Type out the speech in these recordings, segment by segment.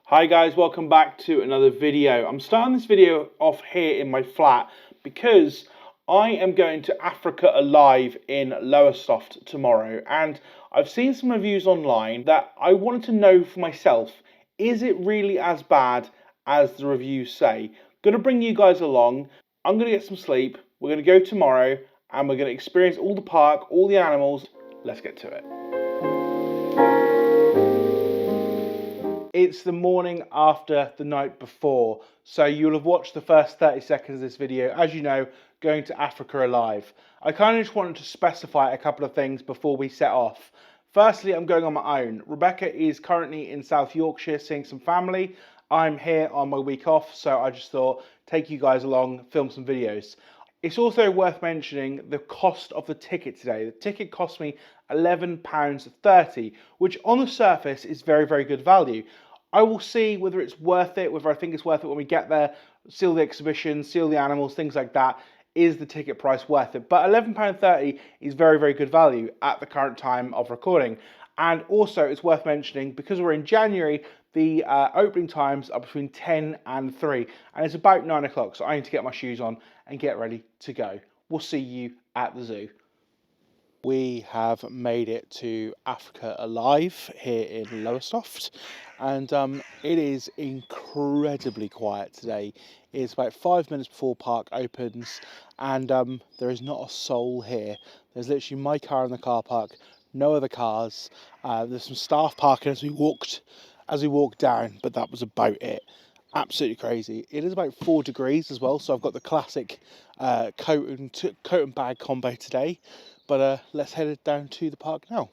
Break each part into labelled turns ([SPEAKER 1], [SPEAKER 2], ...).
[SPEAKER 1] Hi guys, welcome back to another video. I'm starting this video off here in my flat because I am going to Africa Alive in Lowestoft tomorrow, and I've seen some reviews online that I wanted to know for myself, is it really as bad as the reviews say? Gonna bring you guys along. I'm gonna get some sleep, we're gonna go tomorrow and we're gonna experience all the park, all the animals. Let's get to it. It's the morning after the night before, so you'll have watched the first 30 seconds of this video, as you know, going to Africa Alive. I kind of just wanted to specify a couple of things before we set off. Firstly, I'm going on my own. Rebecca is currently in South Yorkshire seeing some family. I'm here on my week off, so I just thought, take you guys along, film some videos. It's also worth mentioning the cost of the ticket today. The ticket cost me £11.30, which on the surface is very, very good value. I will see whether it's worth it, whether I think it's worth it when we get there, see all the exhibitions, see all the animals, things like that. Is the ticket price worth it? But £11.30 is very, very good value at the current time of recording. And also, it's worth mentioning, because we're in January, the opening times are between 10 and 3, and it's about 9 o'clock, so I need to get my shoes on and get ready to go. We'll see you at the zoo. We have made it to Africa Alive here in Lowestoft, and it is incredibly quiet today. It's about 5 minutes before park opens, and there is not a soul here. There's literally my car in the car park, no other cars. There's some staff parking as we walked down, but that was about it. Absolutely crazy. It is about 4 degrees as well, so I've got the classic coat and bag combo today. But let's head down to the park now.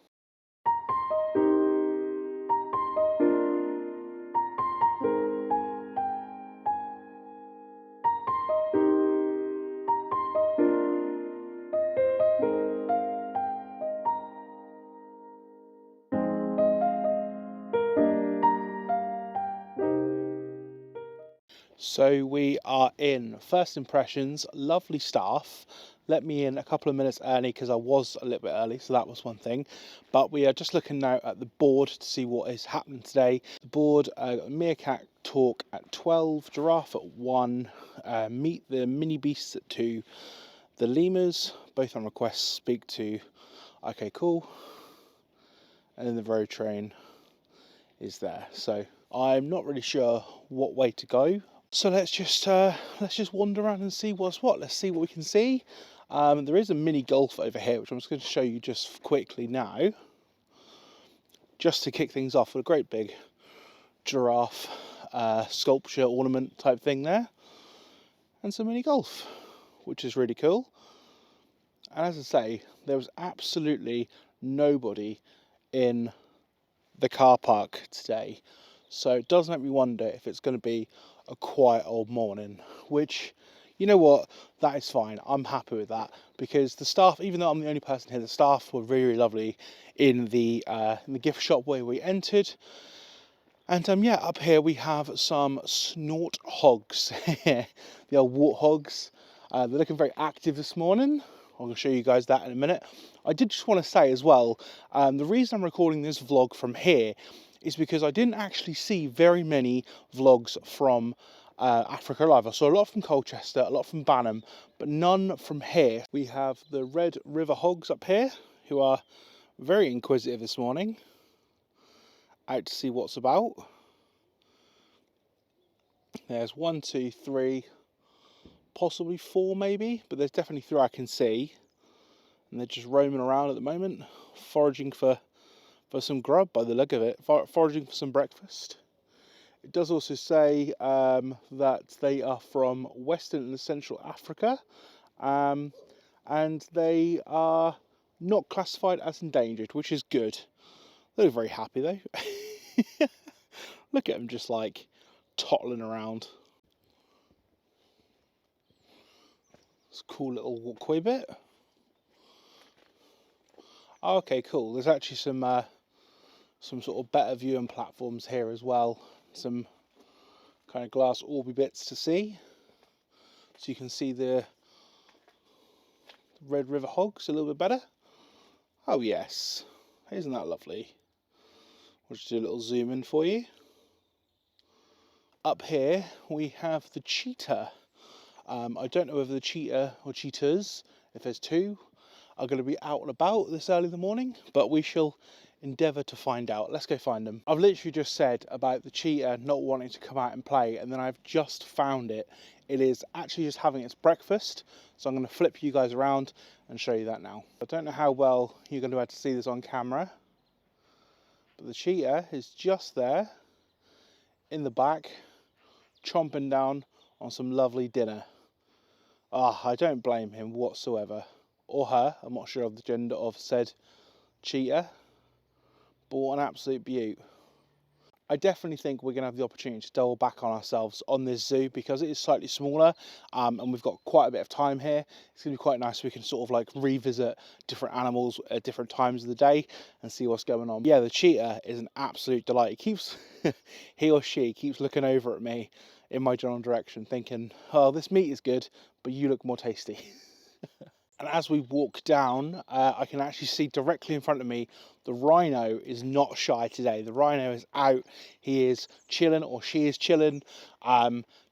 [SPEAKER 1] So we are in. First impressions, lovely staff. Let me in a couple of minutes early because I was a little bit early, so that was one thing. But we are just looking now at the board to see what is happening today. The board, meerkat talk at 12, giraffe at 1, meet the mini beasts at 2, the lemurs, both on request, speak to. Okay, cool. And then the road train is there. So I'm not really sure what way to go. So let's just wander around and see what's what. Let's see what we can see. There is a mini golf over here, which I'm just going to show you just quickly now, just to kick things off. With a great big giraffe sculpture ornament type thing there, and some mini golf, which is really cool. And as I say, there was absolutely nobody in the car park today, so it does make me wonder if it's going to be a quiet old morning, which, you know what, that is fine. I'm happy with that, because the staff, even though I'm the only person here, the staff were really, really lovely in the gift shop where we entered. And yeah, up here we have some snort hogs, the old warthogs. They're looking very active this morning. I'm going to show you guys that in a minute. I did just want to say as well, the reason I'm recording this vlog from here is because I didn't actually see very many vlogs from Africa Alive. I saw a lot from Colchester, a lot from Banham, but none from here. We have the Red River hogs up here, who are very inquisitive this morning, out to see what's about. There's 1, 2, 3, possibly 4 maybe, but there's definitely 3 I can see. And they're just roaming around at the moment, foraging for some grub by the look of it, foraging for some breakfast. It does also say that they are from Western and Central Africa, and they are not classified as endangered, which is good. They look very happy though. Look at them just like toddling around. It's a cool little walkway bit. Oh, okay, cool. There's actually some sort of better viewing platforms here as well. Some kind of glass orby bits to see. So you can see the Red River hogs a little bit better. Oh yes, isn't that lovely? I'll just do a little zoom in for you. Up here we have the cheetah. I don't know whether the cheetah or cheetahs, if there's two, are going to be out and about this early in the morning, but we shall endeavour to find out. Let's go find them. I've literally just said about the cheetah not wanting to come out and play, and then I've just found it. It is actually just having its breakfast, so I'm going to flip you guys around and show you that now. I don't know how well you're going to be able to see this on camera, but the cheetah is just there in the back, chomping down on some lovely dinner. I don't blame him whatsoever, or her. I'm not sure of the gender of said cheetah, but what an absolute beaut. I definitely think we're going to have the opportunity to double back on ourselves on this zoo because it is slightly smaller, and we've got quite a bit of time here. It's going to be quite nice. We can sort of like revisit different animals at different times of the day and see what's going on. Yeah, the cheetah is an absolute delight. He keeps, he or she keeps looking over at me in my general direction thinking, oh, this meat is good, but you look more tasty. And as we walk down, I can actually see directly in front of me, the rhino is not shy today. The rhino is out. He is chilling, or she is chilling,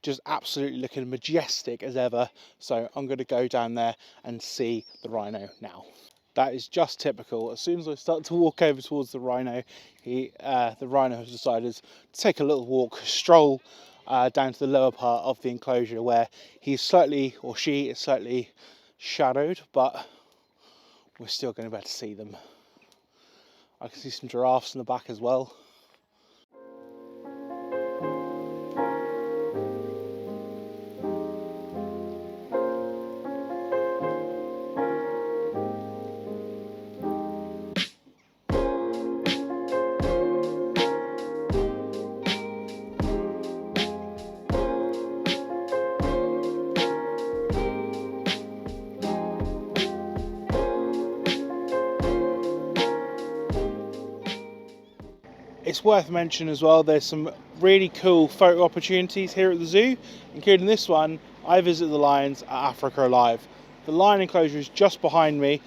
[SPEAKER 1] just absolutely looking majestic as ever. So I'm going to go down there and see the rhino now. That is just typical. As soon as I start to walk over towards the rhino, the rhino has decided to take a little walk, stroll down to the lower part of the enclosure where he's slightly, or she is slightly shadowed, but we're still going to be able to see them. I can see some giraffes in the back as well. It's worth mentioning as well, there's some really cool photo opportunities here at the zoo, including this one. I visit the lions at Africa Alive. The lion enclosure is just behind me.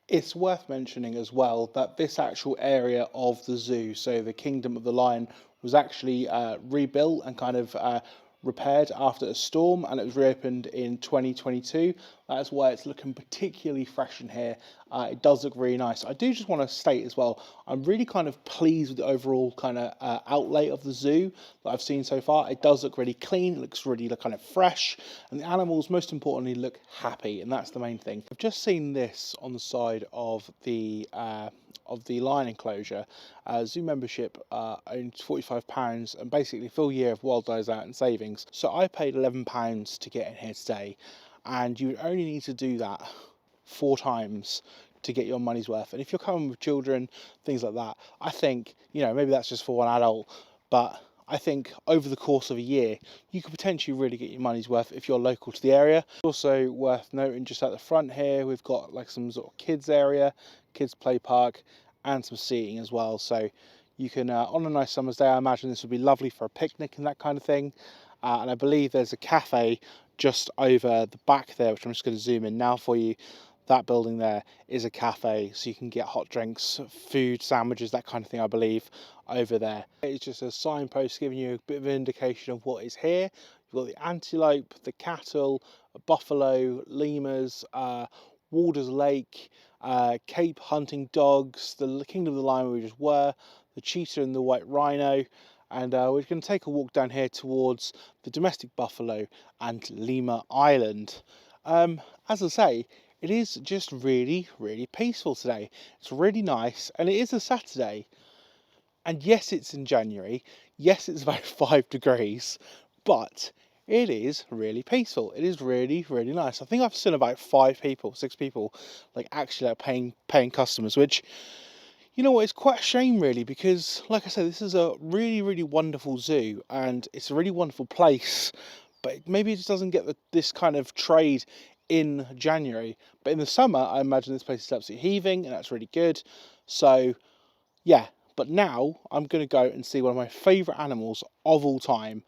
[SPEAKER 1] It's worth mentioning as well that this actual area of the zoo, so the Kingdom of the Lion, was actually rebuilt and kind of repaired after a storm, and it was reopened in 2022. That's why it's looking particularly fresh in here. It does look really nice. I do just want to state as well, I'm really kind of pleased with the overall kind of outlay of the zoo that I've seen so far. It does look really clean, it looks really kind of fresh, and the animals, most importantly, look happy, and that's the main thing. I've just seen this on the side of the lion enclosure. Zoo membership owns £45, and basically full year of Wild Dies Out and savings. So I paid £11 to get in here today, and you would only need to do that 4 times to get your money's worth. And if you're coming with children, things like that, I think, you know, maybe that's just for one adult, but I think over the course of a year, you could potentially really get your money's worth if you're local to the area. Also worth noting, just at the front here, we've got like some sort of kids area, kids play park, and some seating as well. So you can, on a nice summer's day, I imagine this would be lovely for a picnic and that kind of thing. And I believe there's a cafe just over the back there, which I'm just going to zoom in now for you. That building there is a cafe, so you can get hot drinks, food, sandwiches, that kind of thing, I believe, over there. It's just a signpost giving you a bit of an indication of what is here. You've got the antelope, the cattle, buffalo, lemurs, Walders Lake, Cape hunting dogs, the Kingdom of the Lion we just were, the cheetah and the white rhino, and we're going to take a walk down here towards the domestic buffalo and Lemur Island. As I say, it is just really, really peaceful today. It's really nice, and it is a Saturday. And yes, it's in January. Yes, it's about 5 degrees, but it is really peaceful. It is really, really nice. I think I've seen about 5 people, 6 people, like actually like paying customers, which, you know what, it's quite a shame really, because like I said, this is a really, really wonderful zoo and it's a really wonderful place, but maybe it just doesn't get this kind of trade in January. But in the summer, I imagine this place is absolutely heaving and that's really good. So yeah, but now I'm going to go and see one of my favourite animals of all time.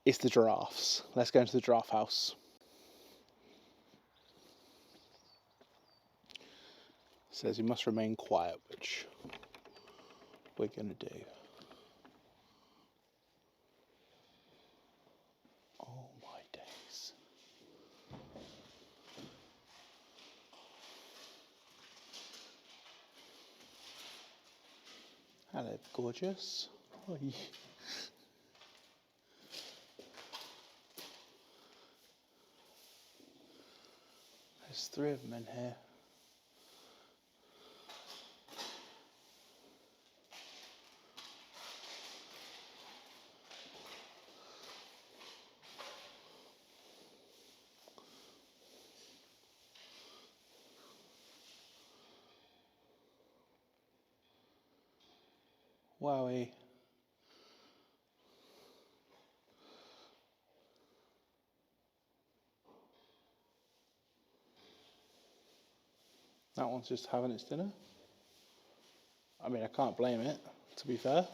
[SPEAKER 1] It's the giraffes. Let's go into the giraffe house. It says you must remain quiet, which we're going to do. Oh my days. Hello, gorgeous. Oi. There's 3 of them in here. Wowie. That one's just having its dinner. I mean, I can't blame it, to be fair.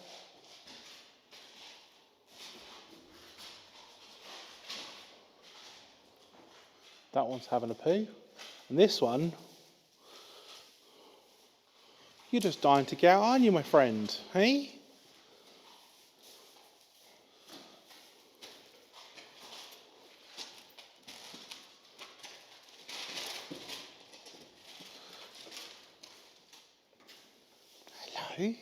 [SPEAKER 1] That one's having a poo. And this one, you're just dying to get out, aren't you, my friend? Hey? Hello?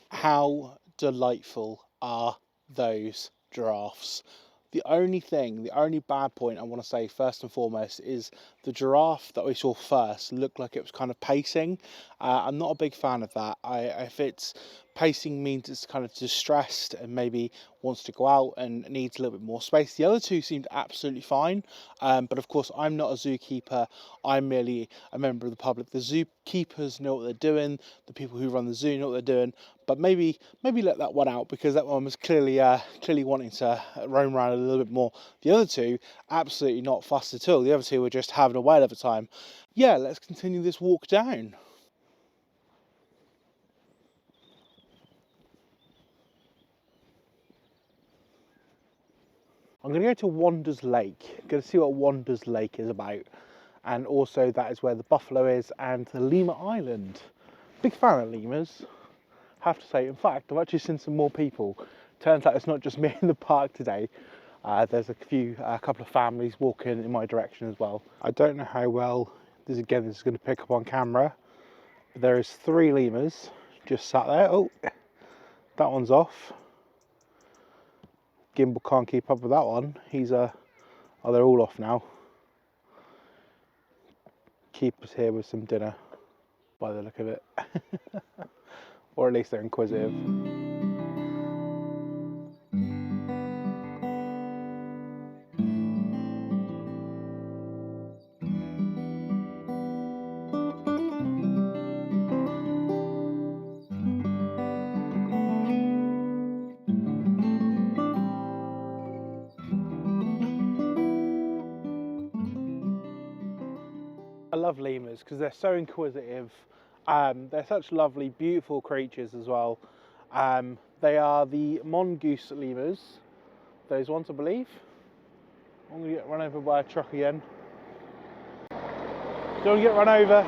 [SPEAKER 1] How delightful are those giraffes? The only bad point I want to say first and foremost is the giraffe that we saw first looked like it was kind of pacing. I'm not a big fan of that. If it's pacing means it's kind of distressed and maybe wants to go out and needs a little bit more space. The other two seemed absolutely fine, but of course I'm not a zookeeper. I'm merely a member of the public. The zookeepers know what they're doing. The people who run the zoo know what they're doing. But maybe let that one out, because that one was clearly wanting to roam around a little bit more. The other two, absolutely not fussed at all. The other two were just having a whale of a time. Yeah, let's continue this walk down. I'm going to go to Wanders Lake. I'm going to see what Wanders Lake is about. And also that is where the buffalo is and the Lemur Island. Big fan of lemurs, have to say. In fact, I've actually seen some more people. Turns out it's not just me in the park today. There's a couple of families walking in my direction as well. I don't know how well this is going to pick up on camera. But there is 3 lemurs just sat there. Oh, that one's off. Gimbal can't keep up with that one. Oh, they're all off now. Keep us here with some dinner, by the look of it. Or at least they're inquisitive. love lemurs because they're so inquisitive. They're such lovely, beautiful creatures as well. They are the mongoose lemurs, those ones I believe. I'm going to get run over by a truck again. Don't get run over.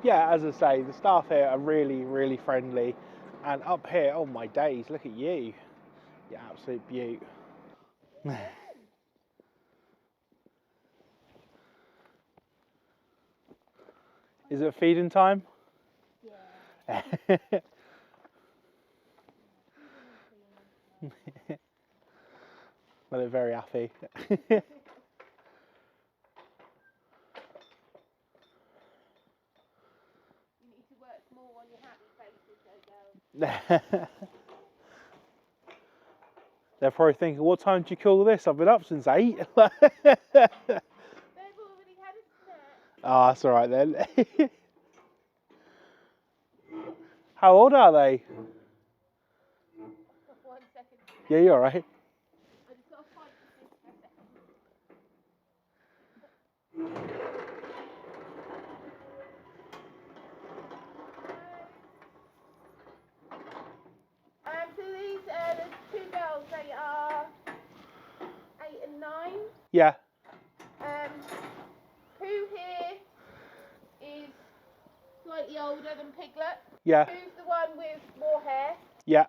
[SPEAKER 1] Yeah, as I say, the staff here are really, really friendly. And up here, oh my days, look at you. You absolute beaut. Is it feeding time? Yeah. Well, they're very happy.
[SPEAKER 2] More on your happy faces, though, girls.
[SPEAKER 1] They're probably thinking, what time do you call this? I've been up since 8.
[SPEAKER 2] They've already had a snack.
[SPEAKER 1] Oh, that's all right then. How old are they?
[SPEAKER 2] 1 second.
[SPEAKER 1] Yeah, you're all right.
[SPEAKER 2] I just got to fight this for a second. So these the 2 girls, they are 8 and 9.
[SPEAKER 1] Yeah.
[SPEAKER 2] Who here is slightly older than Piglet?
[SPEAKER 1] Yeah.
[SPEAKER 2] Who's the one with more hair?
[SPEAKER 1] Yeah.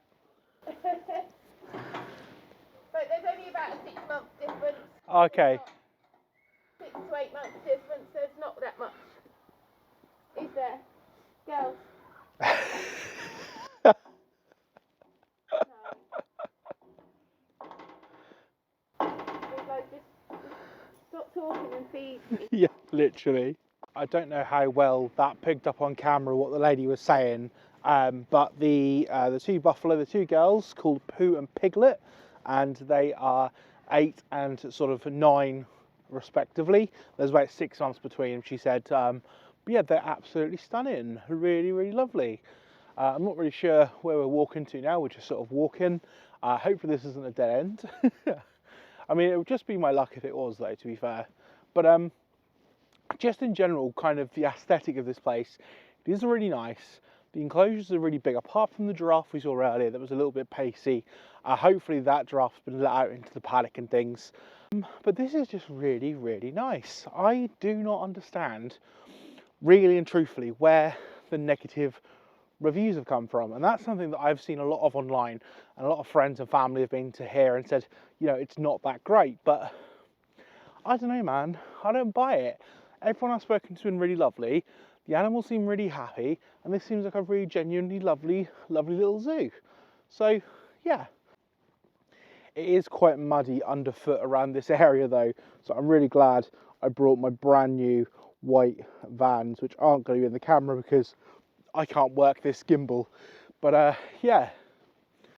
[SPEAKER 2] But there's only about a 6-month difference.
[SPEAKER 1] Okay.
[SPEAKER 2] 6 to 8 months difference, so it's not that much. Is there? Girls? No. Just stop talking and feed me.
[SPEAKER 1] Yeah, literally. I don't know how well that picked up on camera what the lady was saying, but the 2 buffalo, the 2 girls called Pooh and Piglet, and they are 8 and sort of 9 respectively. There's about 6 months between them, she said. But yeah, they're absolutely stunning, really, really lovely. I'm not really sure where we're walking to now. We're just sort of walking. Hopefully this isn't a dead end. I mean, it would just be my luck if it was, though, to be fair. But just in general, kind of the aesthetic of this place, it is really nice. The enclosures are really big. Apart from the giraffe we saw earlier that was a little bit pacey, hopefully that giraffe's been let out into the paddock and things. But this is just really, really nice. I do not understand, really and truthfully, where the negative reviews have come from, and that's something that I've seen a lot of online, and a lot of friends and family have been to here and said, you know, it's not that great. But I don't know, man, I don't buy it. Everyone I've spoken to has been really lovely, the animals seem really happy, and this seems like a really genuinely lovely little zoo. So yeah, it is quite muddy underfoot around this area though, so I'm really glad I brought my brand new white Vans, which aren't going to be in the camera because I can't work this gimbal. But yeah,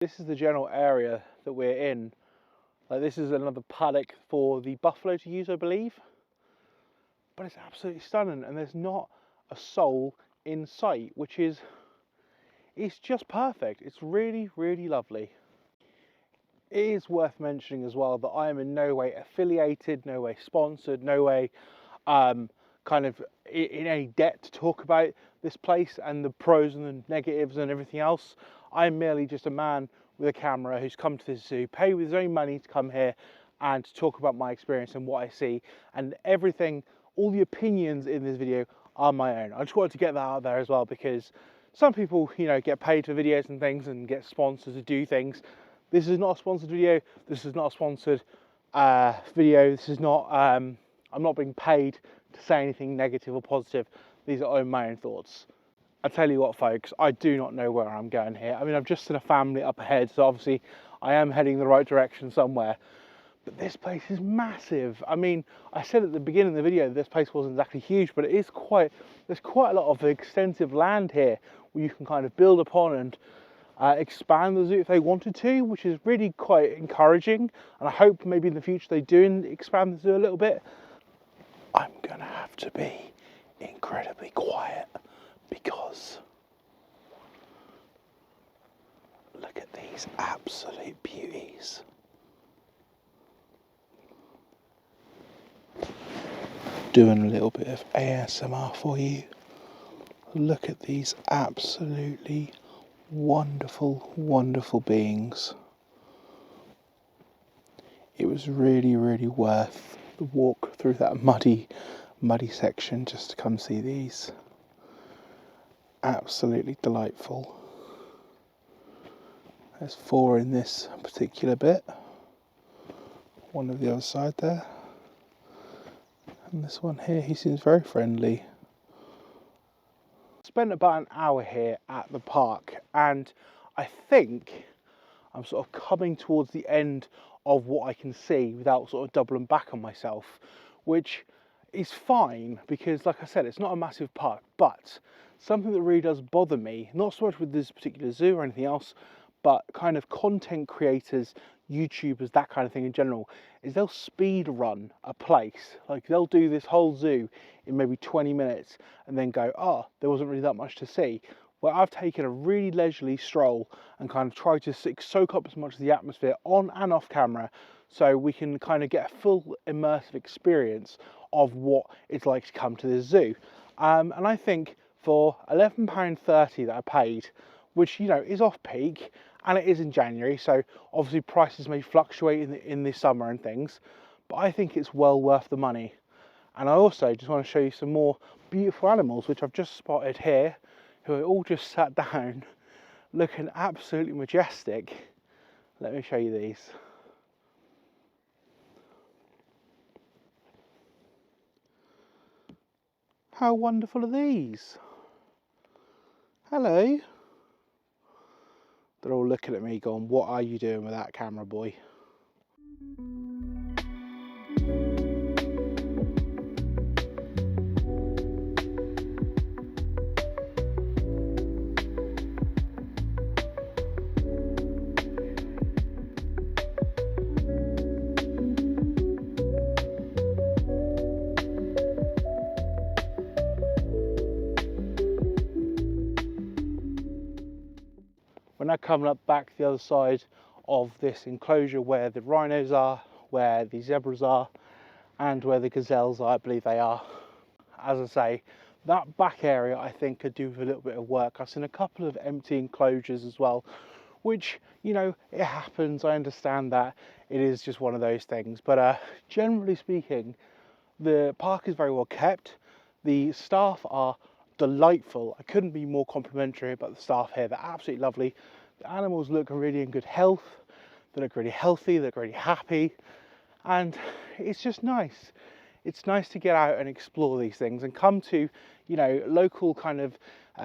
[SPEAKER 1] this is the general area that we're in. This is another paddock for the buffalo to use, I believe. But it's absolutely stunning, and there's not a soul in sight, which is, it's just perfect. It's really, really lovely. It is worth mentioning as well that I am in no way affiliated, no way sponsored, no way kind of in any debt to talk about this place and the pros and the negatives and everything else. I'm merely just a man with a camera who's come to this zoo, paid with his own money to come here and to talk about my experience and what I see, and everything, all the opinions in this video are my own. I just wanted to get that out there as well, because some people, you know, get paid for videos and things and get sponsors to do things. This is not a sponsored video. This is not a sponsored video. This is not, I'm not being paid to say anything negative or positive. These are my own thoughts. I tell you what, folks, I do not know where I'm going here. I mean, I've just seen a family up ahead, so obviously I am heading the right direction somewhere. But this place is massive. I mean, I said at the beginning of the video that this place wasn't exactly huge, but it is quite, there's quite a lot of extensive land here where you can kind of build upon and expand the zoo if they wanted to, which is really quite encouraging. And I hope maybe in the future they do expand the zoo a little bit. I'm gonna have to be incredibly quiet because look at these absolute beauties. doing a little bit of ASMR for you. Look at these absolutely wonderful, wonderful beings. It was really, really worth the walk through that muddy section just to come see these. Absolutely delightful. There's 4 in this particular bit. One on the other side there. And this one here, he seems very friendly. Spent about an hour here at the park, and I think I'm sort of coming towards the end of what I can see without sort of doubling back on myself, which is fine because, like I said, it's not a massive park. But something that really does bother me, not so much with this particular zoo or anything else, but kind of content creators, YouTubers, that kind of thing in general, is they'll speed run a place. Like, they'll do this whole zoo in maybe 20 minutes and then go, oh, there wasn't really that much to see. Well, I've taken a really leisurely stroll and kind of tried to soak up as much of the atmosphere on and off camera so we can kind of get a full immersive experience of what it's like to come to this zoo. And I think for £11.30 that I paid, which, you know, is off peak, and it is in January, so obviously prices may fluctuate in the summer and things, but I think it's well worth the money. And I also just want to show you some more beautiful animals which I've just spotted here, who are all just sat down looking absolutely majestic. Let me show you these. How wonderful are these? Hello. They're all looking at me going, what are you doing with that camera, boy? We're now coming up back the other side of this enclosure where the rhinos are, where the zebras are, and where the gazelles are, I believe they are. As I say, that back area I think could do with a little bit of work. I've seen a couple of empty enclosures as well, which, you know, it happens. I understand that it is just one of those things, but generally speaking, the park is very well kept. The staff are delightful. I couldn't be more complimentary about the staff here. They're absolutely lovely. The animals look really in good health. They look really healthy. They look really happy, and it's just nice. It's nice to get out and explore these things and come to, you know, local kind of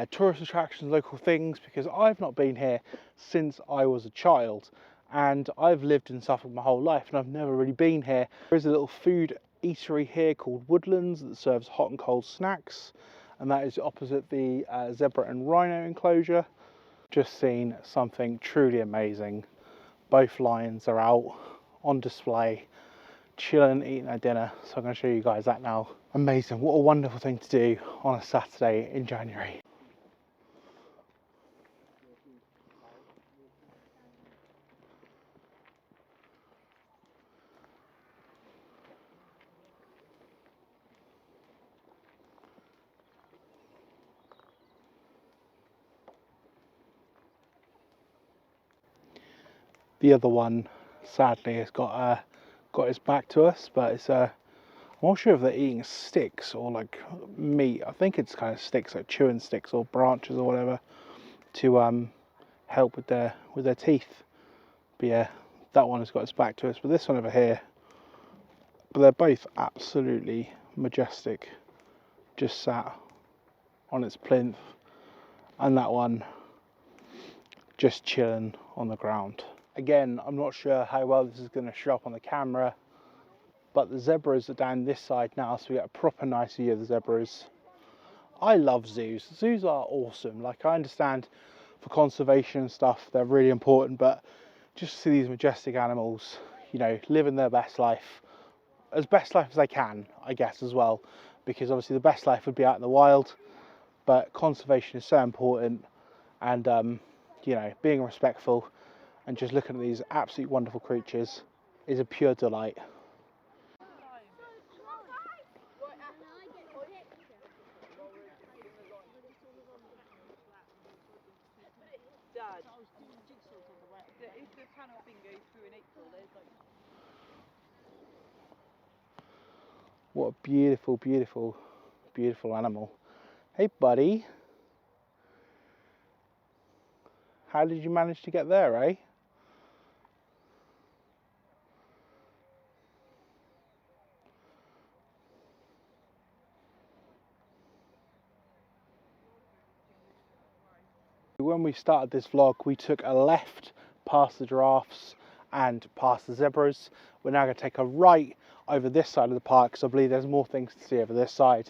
[SPEAKER 1] tourist attractions, local things, because I've not been here since I was a child, and I've lived in Suffolk my whole life and I've never really been here. There is a little food eatery here called Woodlands that serves hot and cold snacks, and that is opposite the zebra and rhino enclosure. Just seen something truly amazing. Both lions are out on display, chilling, eating their dinner. So I'm going to show you guys that now. Amazing. What a wonderful thing to do on a Saturday in January. The other one, sadly, has got its back to us, but it's I'm not sure if they're eating sticks or like meat. I think it's kind of sticks, like chewing sticks or branches or whatever, to help with their teeth. But yeah, that one has got its back to us. But this one over here, but they're both absolutely majestic, just sat on its plinth, and that one just chilling on the ground. Again, I'm not sure how well this is going to show up on the camera, but the zebras are down this side now, so we get a proper nice view of the zebras. I love zoos. Zoos are awesome. Like, I understand for conservation and stuff, they're really important, but just to see these majestic animals, you know, living their best life, as best life as they can, I guess, as well, because obviously the best life would be out in the wild, but conservation is so important, and you know, being respectful and just looking at these absolutely wonderful creatures is a pure delight.
[SPEAKER 3] cannot bingo through in April. There's like...
[SPEAKER 1] What a beautiful, beautiful, beautiful animal. Hey buddy. How did you manage to get there, eh? When we started this vlog, we took a left past the giraffes and past the zebras. We're now going to take a right over this side of the park because I believe there's more things to see over this side.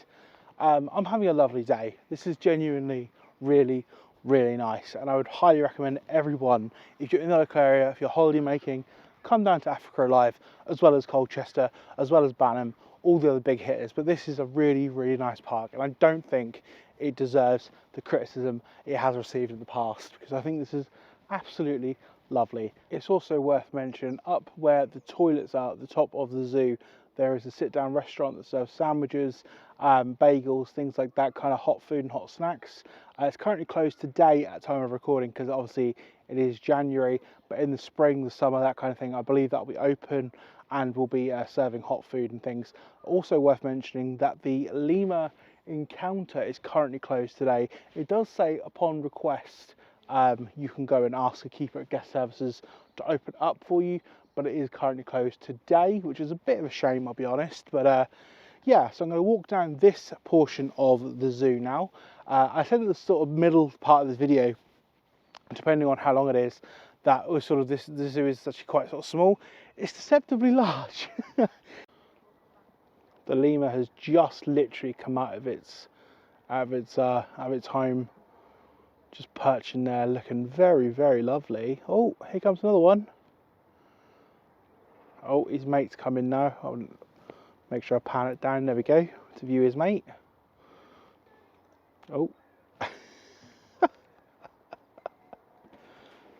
[SPEAKER 1] I'm having a lovely day. This is genuinely really, really nice, and I would highly recommend everyone, if you're in the local area, if you're holiday making, come down to Africa Alive, as well as Colchester, as well as Banham, all the other big hitters. But this is a really, really nice park, and I don't think it deserves the criticism it has received in the past, because I think this is absolutely lovely. It's also worth mentioning, up where the toilets are at the top of the zoo, there is a sit-down restaurant that serves sandwiches, bagels, things like that, kind of hot food and hot snacks. It's currently closed today at time of recording because obviously it is January, but in the spring, the summer, that kind of thing, I believe that will be open and will be serving hot food and things. Also worth mentioning that the lemur encounter is currently closed today. It does say upon request you can go and ask a keeper at guest services to open up for you, but it is currently closed today, which is a bit of a shame, I'll be honest. But yeah, so I'm going to walk down this portion of the zoo now. I said at the sort of middle part of this video, depending on how long it is, that was sort of the zoo is actually quite sort of small. It's deceptively large. The lemur has just literally come out of its home, just perching there, looking very, very lovely. Oh, here comes another one. Oh, his mate's coming now. I'll make sure I pan it down. There we go, to view his mate. Oh.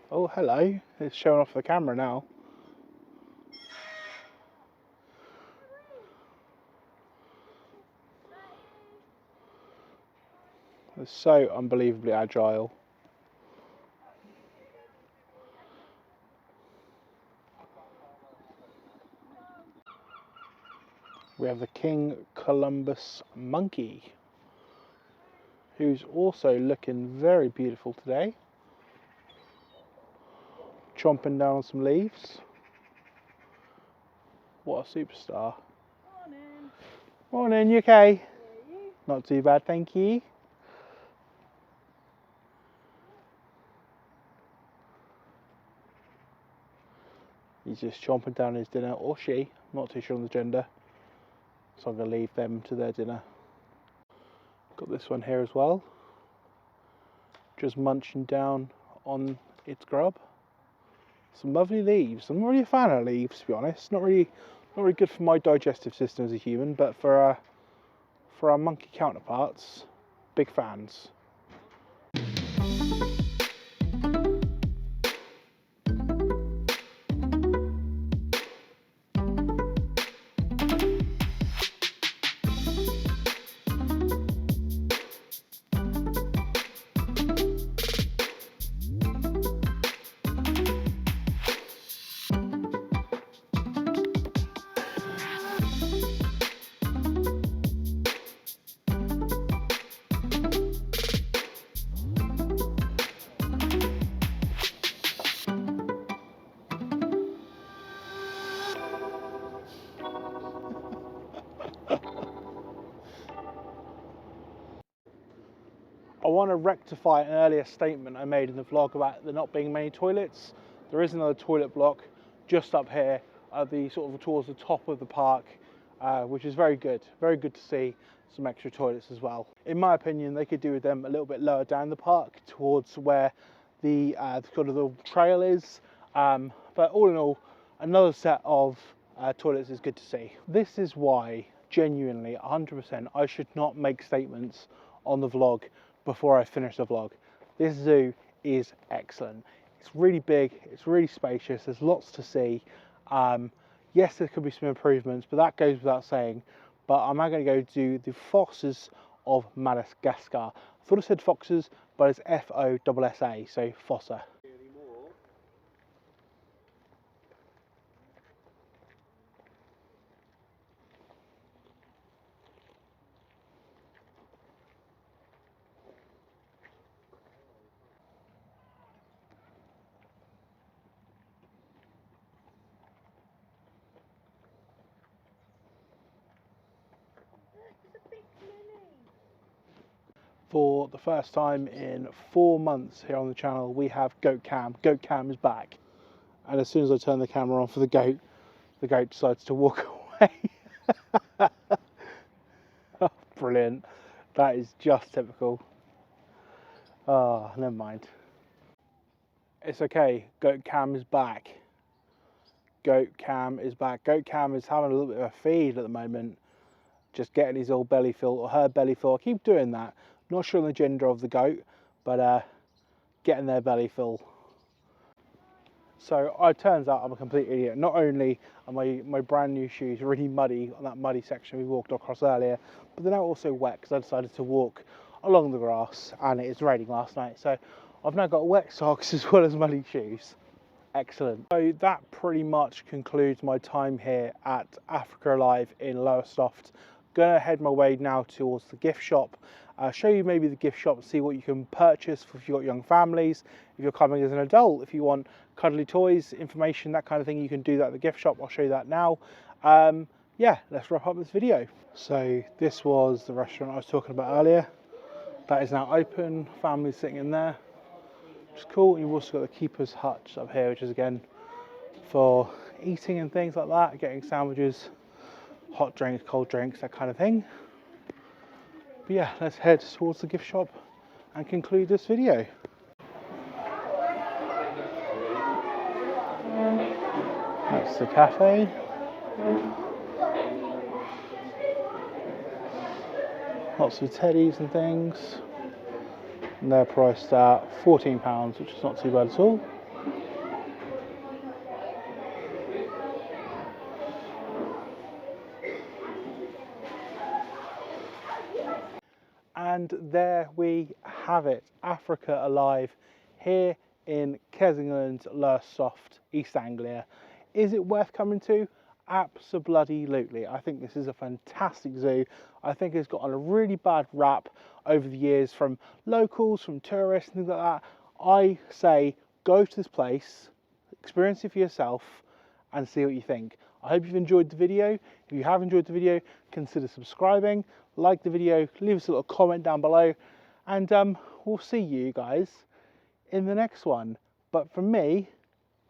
[SPEAKER 1] Oh, hello. It's showing off the camera now. They're so unbelievably agile. We have the King Colobus monkey, who's also looking very beautiful today. Chomping down on some leaves. What a superstar.
[SPEAKER 3] Morning.
[SPEAKER 1] Morning, you okay?
[SPEAKER 3] Yeah, you?
[SPEAKER 1] Not too bad, thank you. He's just chomping down his dinner, or she, I'm not too sure on the gender. So I'm going to leave them to their dinner. Got this one here as well. Just munching down on its grub. Some lovely leaves. I'm not really a fan of leaves, to be honest. Not really good for my digestive system as a human, but for our monkey counterparts, big fans. I want to rectify an earlier statement I made in the vlog about there not being many toilets. There is another toilet block just up here at the sort of towards the top of the park, which is very good to see some extra toilets as well. In my opinion, they could do with them a little bit lower down the park towards where the sort of the trail is. But all in all, another set of toilets is good to see. This is why, genuinely, 100%, I should not make statements on the vlog before I finish the vlog. This zoo is excellent. It's really big, it's really spacious, there's lots to see. Yes, there could be some improvements, but that goes without saying. But I'm now going to go to the foxes of Madagascar. I thought I said foxes, but it's F-O-S-S-A, so fossa.
[SPEAKER 2] It's a big lily.
[SPEAKER 1] For the first time in 4 months here on the channel, we have goat cam. Goat cam is back. And as soon as I turn the camera on for the goat decides to walk away. Oh, brilliant. That is just typical. Oh, never mind. It's okay. Goat cam is back. Goat cam is back. Goat cam is having a little bit of a feed at the moment. Just getting his old belly fill, or her belly fill. I keep doing that. Not sure on the gender of the goat, but getting their belly fill. So it turns out I'm a complete idiot. Not only are my brand new shoes really muddy on that muddy section we walked across earlier, but they're now also wet because I decided to walk along the grass and it was raining last night. So I've now got wet socks as well as muddy shoes. Excellent. So that pretty much concludes my time here at Africa Alive in Lowestoft. Gonna head my way now towards the gift shop. Show you maybe the gift shop, see what you can purchase if you've got young families, if you're coming as an adult, if you want cuddly toys, information, that kind of thing, you can do that at the gift shop. I'll show you that now. Yeah, let's wrap up this video. So this was the restaurant I was talking about earlier. That is now open, families sitting in there, which is cool. You've also got the keeper's hut up here, which is again for eating and things like that, getting sandwiches, hot drinks, cold drinks, that kind of thing. But yeah, let's head towards the gift shop and conclude this video. That's the cafe. Lots of teddies and things. And they're priced at £14, which is not too bad at all. And there we have it, Africa Alive here in Kensingland, Lowestoft, East Anglia. Is it worth coming to? Abso-bloody-lutely. I think this is a fantastic zoo. I think it's gotten a really bad rap over the years from locals, from tourists, and things like that. I say go to this place, experience it for yourself, and see what you think. I hope you've enjoyed the video. If you have enjoyed the video, consider subscribing, like the video, leave us a little comment down below, and we'll see you guys in the next one. But from me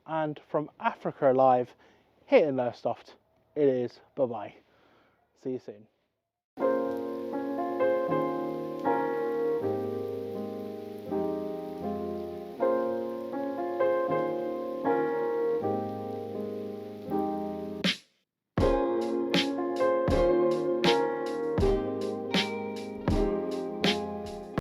[SPEAKER 1] and from Africa Alive here in Lowestoft, it is bye-bye. See you soon.